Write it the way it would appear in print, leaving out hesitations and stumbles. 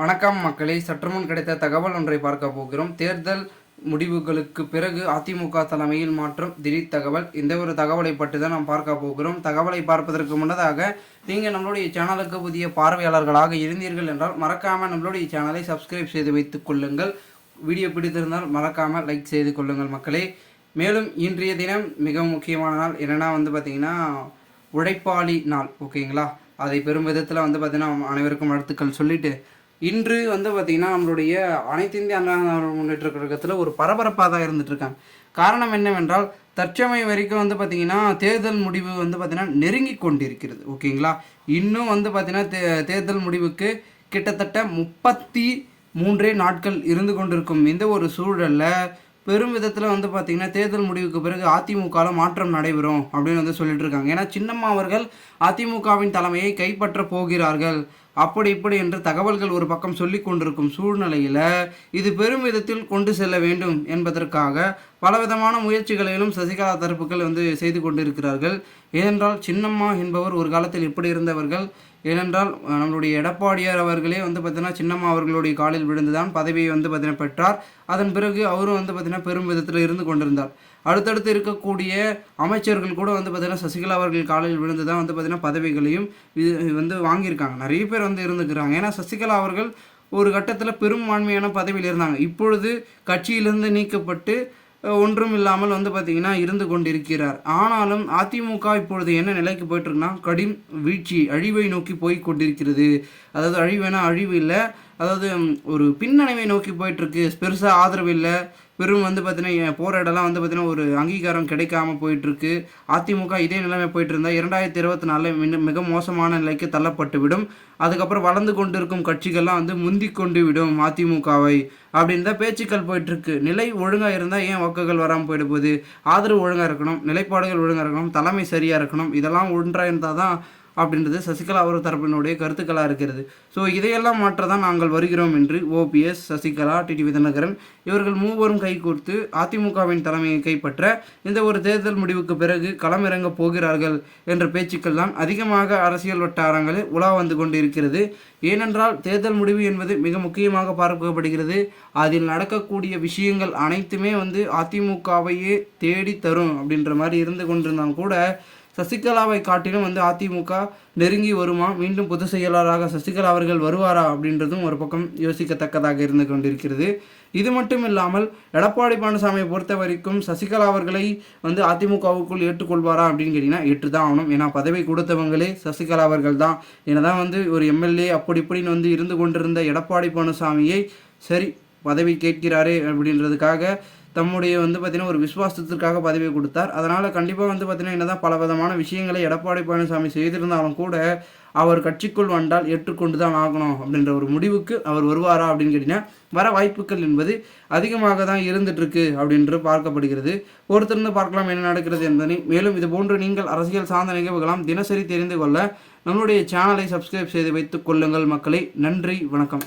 வணக்கம் மக்களே, சற்றுமுன் கிடைத்த தகவல் ஒன்றை பார்க்க போகிறோம். தேர்தல் முடிவுகளுக்கு பிறகு அதிமுக தலைமையில் மாற்றம், திடீர் தகவல். இந்த ஒரு தகவலை பற்றி தான் நாம் பார்க்க போகிறோம். தகவலை பார்ப்பதற்கு முன்னதாக நீங்கள் நம்மளுடைய சேனலுக்கு புதிய பார்வையாளர்களாக இருந்தீர்கள் என்றால் மறக்காமல் நம்மளுடைய சேனலை சப்ஸ்கிரைப் செய்து வைத்துக் கொள்ளுங்கள். வீடியோ பிடித்திருந்தால் மறக்காமல் லைக் செய்து கொள்ளுங்கள் மக்களே. மேலும் இன்றைய தினம் மிக முக்கியமான நாள் என்னென்னா பார்த்திங்கன்னா உழைப்பாளி நாள். ஓகேங்களா, அதை பெரும் விதத்தில் பார்த்திங்கன்னா அனைவருக்கும் வாழ்த்துக்கள் சொல்லிவிட்டு இன்று பார்த்திங்கன்னா நம்மளுடைய அனைத்து இந்திய அண்ணா முன்னேற்ற கழகத்தில் ஒரு பரபரப்பாக தான் இருந்துகிட்ருக்காங்க. காரணம் என்னவென்றால் தற்சமயம் வரைக்கும் பார்த்திங்கன்னா தேர்தல் முடிவு பார்த்திங்கன்னா நெருங்கி கொண்டிருக்கிறது. ஓகேங்களா, இன்னும் பார்த்திங்கன்னா தேர்தல் முடிவுக்கு கிட்டத்தட்ட 33 நாட்கள் இருந்து கொண்டிருக்கும் இந்த ஒரு சூழலில் பெரும் விதத்தில் பார்த்திங்கன்னா தேர்தல் முடிவுக்கு பிறகு அதிமுகவில் மாற்றம் நடைபெறும் அப்படின்னு சொல்லிட்டு இருக்காங்க. ஏன்னா சின்னம்மா அவர்கள் அதிமுகவின் தலைமையை கைப்பற்ற போகிறார்கள் அப்படி இப்படி என்று தகவல்கள் ஒரு பக்கம் சொல்லி கொண்டிருக்கும் சூழ்நிலையில் இது பெரும் விதத்தில் கொண்டு செல்ல வேண்டும் என்பதற்காக பலவிதமான முயற்சிகளிலும் சசிகலா தரப்புகள் செய்து கொண்டிருக்கிறார்கள். ஏனென்றால் சின்னம்மா என்பவர் ஒரு காலத்தில் இப்படி இருந்தவர்கள். ஏனென்றால் நம்மளுடைய எடப்பாடியார் அவர்களே பார்த்திங்கன்னா சின்னம்மா அவர்களுடைய காலில் விழுந்துதான் பதவியை பார்த்திங்கன்னா பெற்றார். அதன் பிறகு அவரும் பார்த்திங்கன்னா பெரும் விதத்தில் இருந்து கொண்டிருந்தார். அடுத்தடுத்து இருக்கக்கூடிய அமைச்சர்கள் கூட பார்த்திங்கன்னா சசிகலா அவர்கள் காலில் விழுந்து தான் பார்த்திங்கன்னா பதவிகளையும் வாங்கியிருக்காங்க. நிறைய பேர் இருந்துக்கிறாங்க. ஏன்னா சசிகலா அவர்கள் ஒரு கட்டத்தில் பெரும்பான்மையான பதவியில் இருந்தாங்க. இப்பொழுது கட்சியிலிருந்து நீக்கப்பட்டு ஒன்றும் இல்லாமல் பார்த்திங்கன்னா இருந்து கொண்டிருக்கிறார். ஆனாலும் அதிமுக இப்பொழுது என்ன நிலைக்கு போயிட்டுருக்குன்னா கடும் வீழ்ச்சி, அழிவை நோக்கி போய் கொண்டிருக்கிறது. அதாவது அழிவுனா அழிவு இல்லை, அதாவது ஒரு பின்னடைவை நோக்கி போயிட்டுருக்கு. பெருசாக ஆதரவு இல்லை, பெரும் பார்த்திங்கன்னா போகிற இடம்லாம் பார்த்திங்கன்னா ஒரு அங்கீகாரம் கிடைக்காமல் போயிட்டுருக்கு. அதிமுக இதே நிலைமை போயிட்டு இருந்தால் 2024 மிக மோசமான நிலைக்கு தள்ளப்பட்டு விடும். அதுக்கப்புறம் வளர்ந்து கொண்டு இருக்கும் கட்சிகள்லாம் முந்தி கொண்டு விடும் அதிமுகவை அப்படின்னு தான் பேச்சுக்கள் போயிட்டுருக்கு. நிலை ஒழுங்காக இருந்தால் ஏன் வாக்குகள் வராமல் போயிட போகுது? ஆதரவு ஒழுங்காக இருக்கணும், நிலைப்பாடுகள் ஒழுங்காக இருக்கணும், தலைமை சரியாக இருக்கணும். இதெல்லாம் ஒன்றாக இருந்தால் தான் அப்படின்றது சசிகலா அவர் தரப்பினுடைய கருத்துக்களாக இருக்கிறது. ஸோ இதையெல்லாம் மாற்ற தான் நாங்கள் வருகிறோம் என்று ஓபிஎஸ், சசிகலா, டிடிவி தினகரன் இவர்கள் மூவரும் கைகோர்த்து அதிமுகவின் தலைமையை கைப்பற்ற இந்த ஒரு தேர்தல் முடிவுக்கு பிறகு களமிறங்க போகிறார்கள் என்ற பேச்சுக்கள் தான் அதிகமாக அரசியல் வட்டாரங்களில் உலா வந்து கொண்டு இருக்கிறது. ஏனென்றால் தேர்தல் முடிவு என்பது மிக முக்கியமாக பார்க்கப்படுகிறது. அதில் நடக்கக்கூடிய விஷயங்கள் அனைத்துமே அதிமுகவையே தேடி தரும் அப்படின்ற மாதிரி இருந்து கொண்டிருந்தாலும் கூட சசிகலாவை காட்டிலும் அதிமுக நெருங்கி வருமா, மீண்டும் பொதுச் செயலாளராக சசிகலா அவர்கள் வருவாரா அப்படின்றதும் ஒரு பக்கம் யோசிக்கத்தக்கதாக இருந்து கொண்டிருக்கிறது. இது மட்டும் இல்லாமல் எடப்பாடி பழனிசாமியை பொறுத்த வரைக்கும் சசிகலா அவர்களை அதிமுகவுக்குள் ஏற்றுக்கொள்வாரா அப்படின்னு கேட்டிங்கன்னா ஏற்றுதான் ஆகணும். ஏன்னா பதவி கொடுத்தவங்களே சசிகலா அவர்கள் தான். ஏன்னா ஒரு எம்எல்ஏ அப்படி இப்படின்னு இருந்து கொண்டிருந்த எடப்பாடி பழனிசாமியை சரி பதவி கேட்கிறாரே அப்படின்றதுக்காக தம்முடைய பார்த்திங்கன்னா ஒரு விசுவாசத்திற்காக பதவியை கொடுத்தார். அதனால் கண்டிப்பாக பார்த்திங்கன்னா என்னதான் பல விதமான விஷயங்களை எடப்பாடி பழனிசாமி செய்திருந்தாலும் கூட அவர் கட்சிக்குள் வந்தால் ஏற்றுக்கொண்டு தான் ஆகணும் அப்படின்ற ஒரு முடிவுக்கு அவர் வருவாரா அப்படின்னு கேட்டிங்கன்னா வர வாய்ப்புகள் என்பது அதிகமாக தான் இருந்துகிட்ருக்கு அப்படின்று பார்க்கப்படுகிறது. ஒருத்தருந்து பார்க்கலாம் என்ன நடக்கிறது என்பதை. மேலும் இது போன்று நீங்கள் அரசியல் சார்ந்த நிகழ்வுகளாம் தினசரி தெரிந்து கொள்ள நம்மளுடைய சேனலை சப்ஸ்கிரைப் செய்து வைத்துக் கொள்ளுங்கள் மக்களே. நன்றி, வணக்கம்.